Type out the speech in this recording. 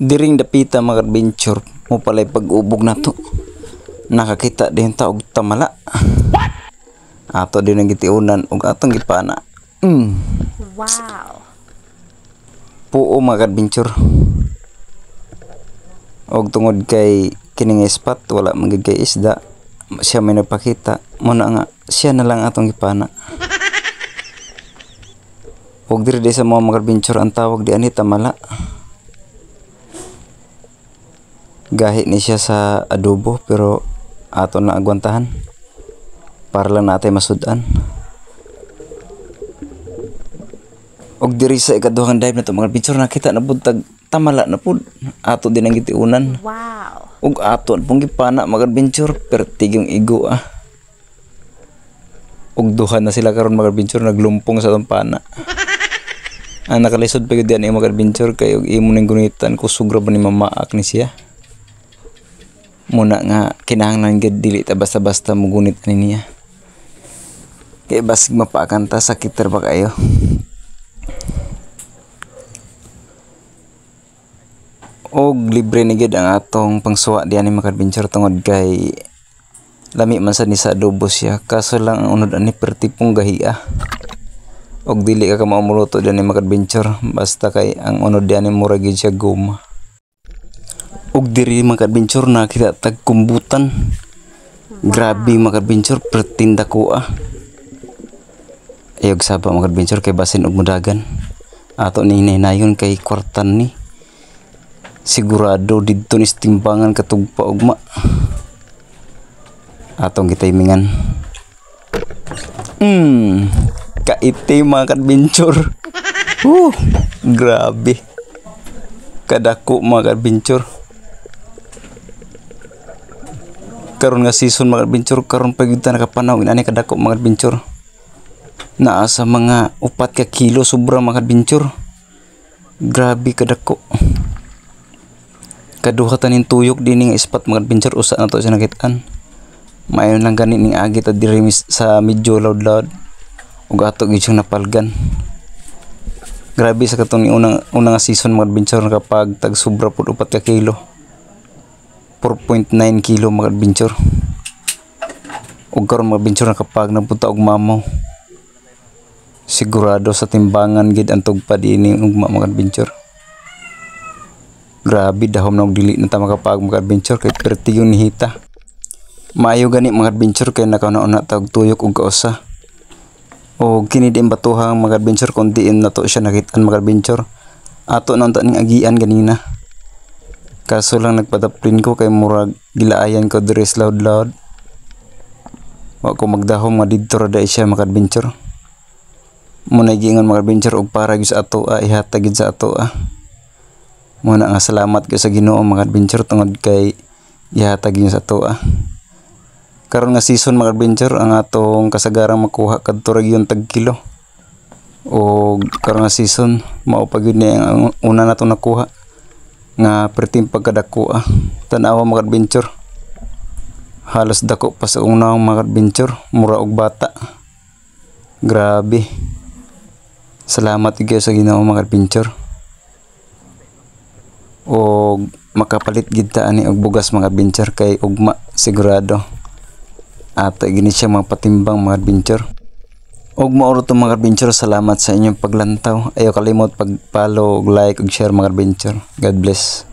Diring dapita mga adventure mo palay pag-ubog na to. Nakakita din ta og tamala. Ato din ang gitiunan og atong gipana. Wow. Puo mga adventure. Og tungod kay kining spot wala magigay isda, siya may nagpakita mo na nga siya na lang atong gipana. Og diri sa mga adventure ang tawag di ani tamala. Gahi ni siya sa adobo pero ato na agwantahan para lang natin masudan. Og diri sa ikaduhang dive na to mga adventure nakita na buntag tamala na pud ato din ang gitiunan. Wow. Og ato pong gipana mga adventure pertig yung igo Og duha na sila karon mga adventure naglumpong sa tong pana. Ang nakalisod pa gyud diyan mga adventure kay og imo ning gunitan ko sugra ba ni mamaak ni siya. Muna nga kinahanglan gid dili ta basta-basta mugunit ani niya. Kay basig mapaakan ta sakit ra ba kayo. Og libre ni gid ang atong pangsuwa diyan ni mga adventure tungod kay lami man sa ni sa adobo siya kaso lang ang unod ani pertipong gahiya. Og dili ka maumuluto diyan ni mga adventure basta kay ang unod diyan ni murag gid siya guma. Og diri mga adventure nakita tag kumbutan. Grabe mga adventure pertinda ko Ayog saba mga adventure kay basin og mudagan. Ato ni hinayon kay kwartan ni. Sigurado didto ni timbangan katugpa ugma. Atong gitimingan. Kaiti mga adventure. Grabe. Kadako mga adventure. Karon nga season mga adventure karon pa gyud ta nakapanaw inani kadako mga adventure. Naa sa mga 4 ka kilo sobra mga adventure. Grabe kadako. Kaduha tanin tuyok dinhi nga spot mga adventure usa na to sa nakitaan. Mayon lang gani ning agi ta diri sa medyo loud ug ato gyud siyang napalgan. Grabe sa katong unang nga season mga adventure kapag tag sobra pud 4 ka kilo. 4.9 kilo mga adventure. Og karon mga adventure nakapag napunta og mamaw. Sigurado sa timbangan gid ang tugpa dinhi ugma mga adventure. Grabe dahom na og dili na ta makapag mga adventure kay perti yung nihita. Maayo gani mga adventure kay nakauna-una ta og tuyok og kausa. Og kini din batuhang mga adventure kun diin na to siya nakitaan mga adventure. Ato na ning agian ganina. Kaso lang nagpadaplin ko kay murag gilaayan ko diri sa loud. Wa ko magdahom nga didto ra dai siya mga adventure. Muna giingon mga adventure og para gyud sa ato ihatag gyud sa ato Muna nga salamat gyud sa Ginoo mga adventure tungod kay ihatag gyud sa ato Karon nga season mga adventure ang atong kasagarang makuha kadto ra gyud tag kilo. Og karon nga season mao pa gyud ni ang una nato nakuha. Nga pertim pagkadako tanawa mga adventure. Halos dako pa sa unang mga adventure mura og bata. Grabe. Salamat gyud sa Ginoo mga adventure. Og makapalit gid ta ani og bugas mga adventure kay ugma sigurado. Ato gini siya mga patimbang mga adventure. Og mauro to mga adventure, salamat sa inyong paglantaw. Ayaw kalimot pag-follow, like, ug share mga adventure. God bless.